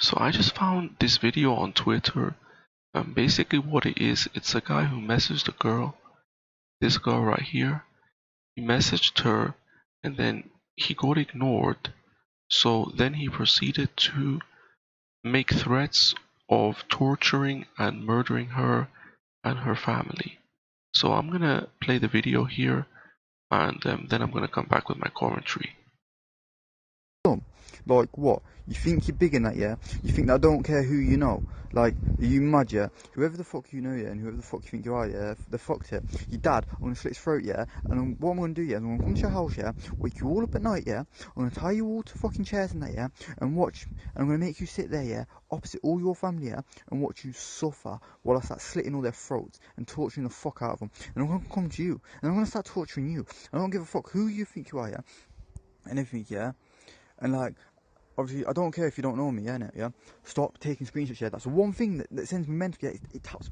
So I just found this video on Twitter. Basically what it is, it's a guy who messaged a girl, this girl right here. He messaged her and then he got ignored. So then he proceeded to make threats of torturing and murdering her and her family. So I'm gonna play the video here and then I'm gonna come back with my commentary. Like what? You think you're big in that, yeah? You think that I don't care who you know? Like, are you mad, yeah? Whoever the fuck you know, yeah, and whoever the fuck you think you are, yeah, they're fucked here. Your dad, I'm gonna slit his throat, yeah? And what I'm gonna do, yeah, I'm gonna come to your house, yeah? Wake you all up at night, yeah? I'm gonna tie you all to fucking chairs and that, yeah? And watch, and I'm gonna make you sit there, yeah? Opposite all your family, yeah? And watch you suffer while I start slitting all their throats and torturing the fuck out of them. And I'm gonna come to you, and I'm gonna start torturing you. And I don't give a fuck who you think you are, yeah? And everything, yeah? And like, obviously, I don't care if you don't know me, yeah? Stop taking screenshots, yeah? That's the one thing that sends me mental, yeah? It taps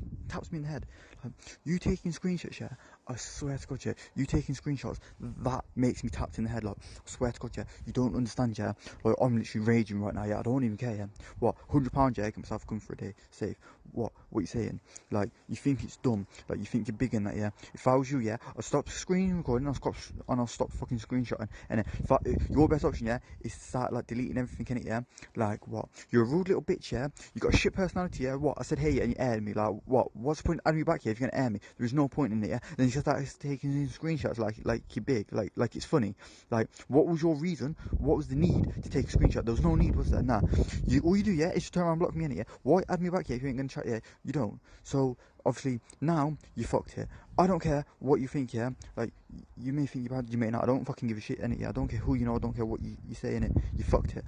me in the head. Like, you taking screenshots, yeah? I swear to God, yeah? You taking screenshots, that makes me tapped in the head, like, I swear to God, yeah? You don't understand, yeah? Like, I'm literally raging right now, yeah? I don't even care, yeah? What, £100, yeah? I get myself come for a day, safe. What you saying? Like, you think it's dumb, like, you think you're big in that, yeah? If I was you, yeah? I'd stop screen recording, I'll stop fucking screenshotting, and then, your best option, yeah? Is to start, like, deleting everything in it, yeah? Like, what? You're a rude little bitch, yeah? You got a shit personality, yeah? What? I said, hey, and you aired me. Like, what? What's the point of adding me back here if you're gonna air me? There's no point in it, yeah? Then you just start taking screenshots like you're big, like it's funny. Like, what was your reason? What was the need to take a screenshot? There was no need, was there? Nah. All you do, yeah, is just turn around and block me in it, yeah? Why add me back here if you ain't gonna chat, yeah? You don't. So, obviously, now, you're fucked here. I don't care what you think, yeah? Like, you may think you're bad, you may not. I don't fucking give a shit in it, yeah? I don't care who you know, I don't care what you say in it. You fucked it.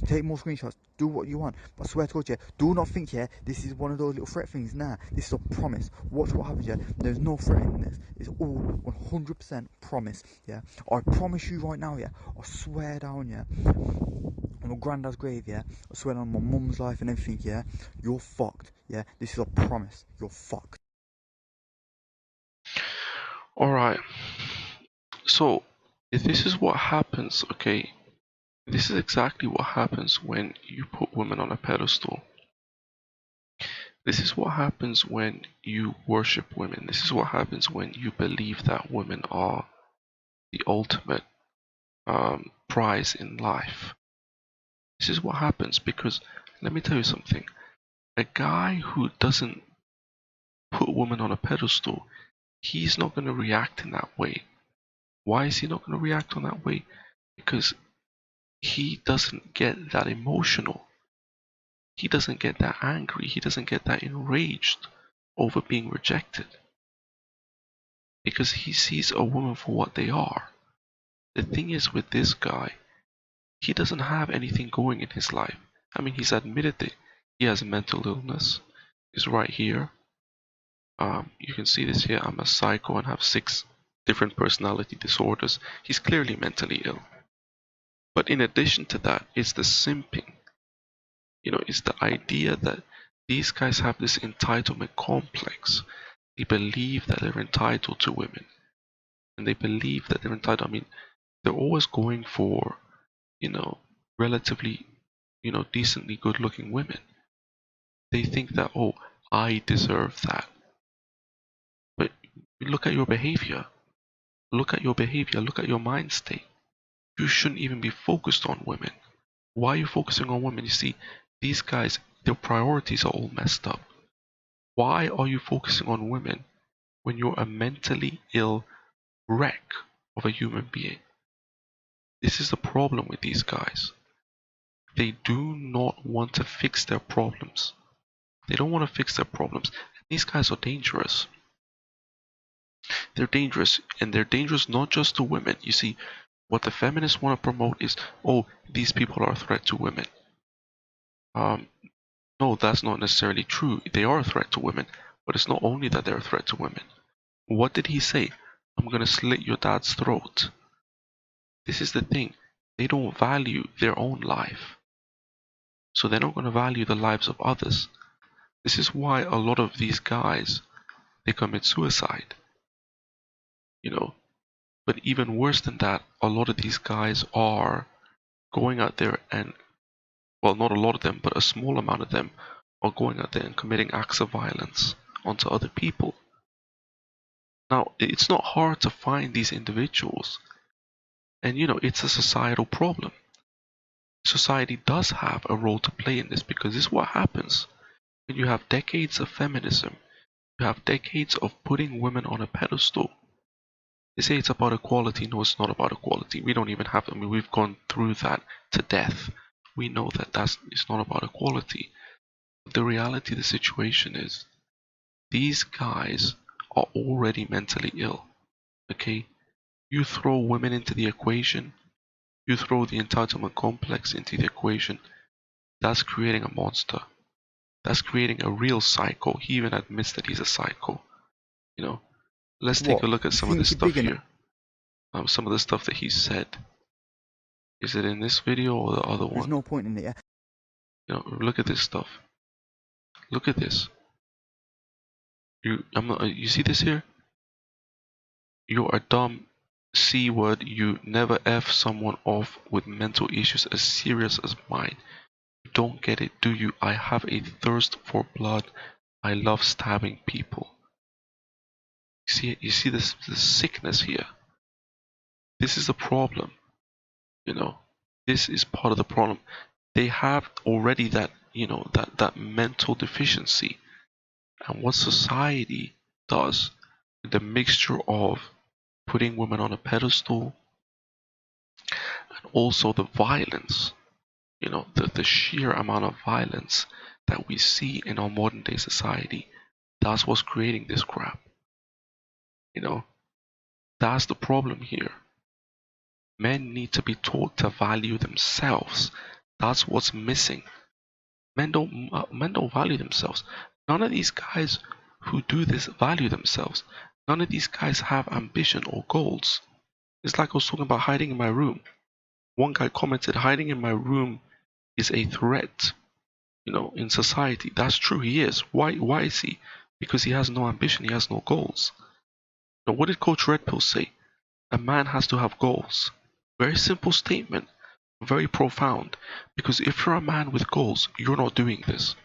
Take more screenshots, do what you want. But I swear to God, yeah, do not think, yeah, this is one of those little threat things. Nah, this is a promise. Watch what happens, yeah? There's no threat in this. It's all 100% promise, yeah? I promise you right now, yeah? I swear down, yeah? On my granddad's grave, yeah? I swear on my mum's life and everything, yeah? You're fucked, yeah? This is a promise. You're fucked. Alright, so if this is what happens, okay, this is exactly what happens when you put women on a pedestal. This is what happens when you worship women. This is what happens when you believe that women are the ultimate prize in life. This is what happens because, let me tell you something. A guy who doesn't put women on a pedestal, he's not going to react in that way. Why is he not going to react on that way? Because he doesn't get that emotional. He doesn't get that angry. He doesn't get that enraged over being rejected. Because he sees a woman for what they are. The thing is with this guy, he doesn't have anything going in his life. I mean, he's admitted that he has mental illness. It's right here. You can see this here. I'm a psycho and have 6 different personality disorders. He's clearly mentally ill. But in addition to that, it's the simping. It's the idea that these guys have this entitlement complex. They believe that they're entitled to women. And they believe that they're entitled. I mean, they're always going for, relatively, decently good looking women. They think that, oh, I deserve that. But look at your behavior. Look at your behavior. Look at your mind state. You shouldn't even be focused on women. Why are you focusing on women? You see, these guys, their priorities are all messed up. Why are you focusing on women when you're a mentally ill wreck of a human being? This is the problem with these guys. They do not want to fix their problems. They don't want to fix their problems. These guys are dangerous. They're dangerous, and they're dangerous not just to women. You see, what the feminists want to promote is, oh, these people are a threat to women. No, that's not necessarily true. They are a threat to women, but it's not only that they're a threat to women. What did he say? I'm gonna slit your dad's throat. This is the thing. They don't value their own life. So they're not gonna value the lives of others. This is why a lot of these guys, they commit suicide. But even worse than that, a lot of these guys are going out there and well, not a lot of them, but a small amount of them are going out there and committing acts of violence onto other people. Now, it's not hard to find these individuals, and it's a societal problem. Society does have a role to play in this, because this is what happens when you have decades of feminism. You have decades of putting women on a pedestal. They say it's about equality. No, it's not about equality. We don't even have, we've gone through that to death. We know that it's not about equality. But the reality of the situation is, these guys are already mentally ill. Okay? You throw women into the equation, you throw the entitlement complex into the equation, that's creating a monster. That's creating a real psycho. He even admits that he's a psycho. Let's take What? a look at You some of this think you're stuff big enough? here. Some of the stuff that he said. Is it in this video or the other There's one? no point in it, yeah? Look at this stuff. Look at this. You see this here? You're a dumb C word. You never F someone off with mental issues as serious as mine. You don't get it, do you? I have a thirst for blood. I love stabbing people. You see this sickness here? This is a problem. This is part of the problem. They have already that mental deficiency. And what society does, the mixture of putting women on a pedestal and also the violence, the sheer amount of violence that we see in our modern day society, that's what's creating this crap. That's the problem here. Men need to be taught to value themselves. That's what's missing. Men don't value themselves. None of these guys who do this value themselves. None of these guys have ambition or goals. It's like I was talking about hiding in my room. One guy commented, hiding in my room is a threat, in society. That's true, he is. Why is he? Because he has no ambition, he has no goals. Now, what did Coach Red Pill say? A man has to have goals. Very simple statement, very profound. Because if you're a man with goals, you're not doing this.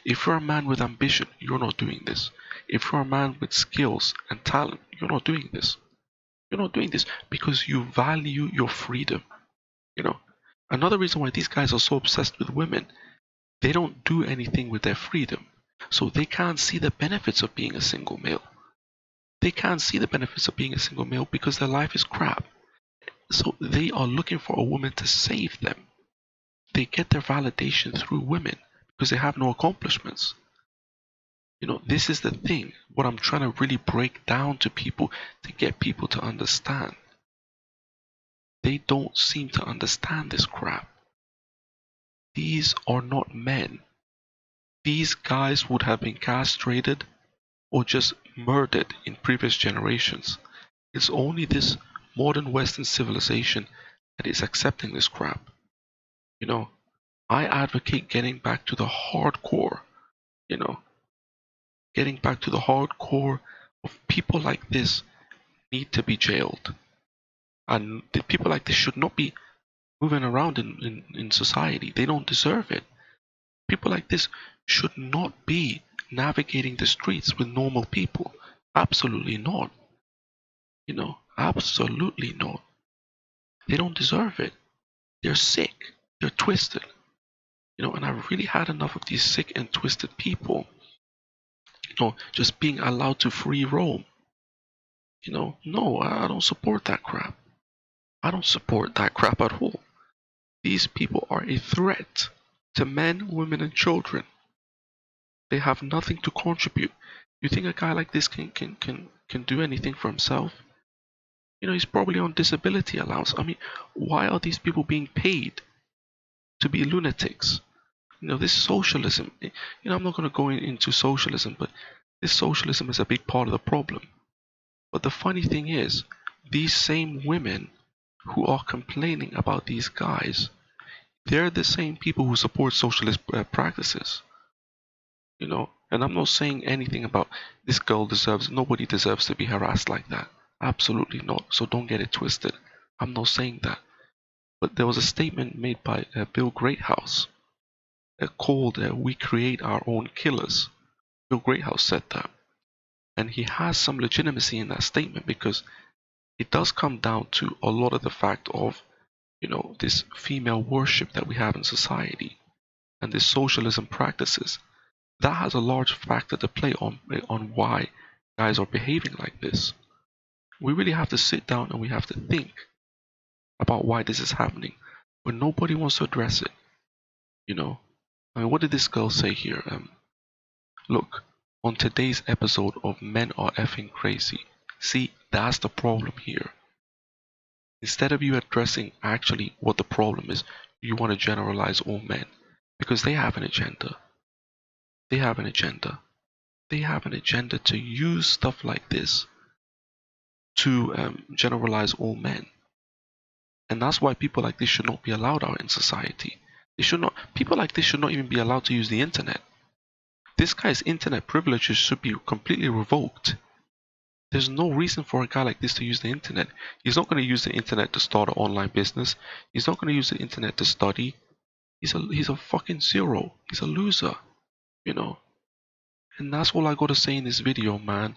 If you're a man with ambition, you're not doing this. If you're a man with skills and talent, you're not doing this. You're not doing this because you value your freedom. Another reason why these guys are so obsessed with women, they don't do anything with their freedom. So they can't see the benefits of being a single male. They can't see the benefits of being a single male because their life is crap. So they are looking for a woman to save them. They get their validation through women because they have no accomplishments. This is the thing, what I'm trying to really break down to people to get people to understand. They don't seem to understand this crap. These are not men. These guys would have been castrated or just murdered in previous generations. It's only this modern Western civilization that is accepting this crap. I advocate getting back to the hardcore, getting back to the hardcore of people like this need to be jailed. And the people like this should not be moving around in society. They don't deserve it. People like this should not be navigating the streets with normal people. Absolutely not. Absolutely not. They don't deserve it. They're sick. They're twisted. And I've really had enough of these sick and twisted people, just being allowed to free roam. No, I don't support that crap. I don't support that crap at all. These people are a threat to men, women, and children. They have nothing to contribute. You think a guy like this can do anything for himself? He's probably on disability allowance. Why are these people being paid to be lunatics? This socialism. I'm not going to go into socialism, but this socialism is a big part of the problem. But the funny thing is, these same women who are complaining about these guys, they're the same people who support socialist practices. And I'm not saying anything about this girl nobody deserves to be harassed like that. Absolutely not. So don't get it twisted. I'm not saying that. But there was a statement made by Bill Greathouse. called "We Create Our Own Killers." Bill Greathouse said that, and he has some legitimacy in that statement because it does come down to a lot of the fact of, this female worship that we have in society and this socialism practices. That has a large factor to play on why guys are behaving like this. We really have to sit down and we have to think about why this is happening, but nobody wants to address it. I mean, what did this girl say here? Look, on today's episode of Men Are Effing Crazy. See, that's the problem here. Instead of you addressing actually what the problem is, you want to generalize all men because they have an agenda. They have an agenda. They have an agenda to use stuff like this to generalize all men. And that's why people like this should not be allowed out in society. People like this should not even be allowed to use the internet. This guy's internet privileges should be completely revoked. There's no reason for a guy like this to use the internet. He's not going to use the internet to start an online business. He's not going to use the internet to study. He's a fucking zero. He's a loser, you know. And that's all I got to say in this video, man.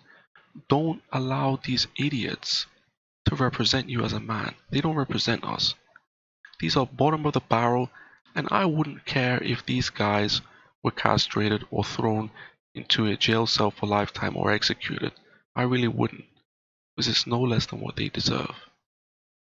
Don't allow these idiots to represent you as a man. They don't represent us. These are bottom of the barrel, and I wouldn't care if these guys were castrated or thrown into a jail cell for lifetime or executed. I really wouldn't, because it's no less than what they deserve.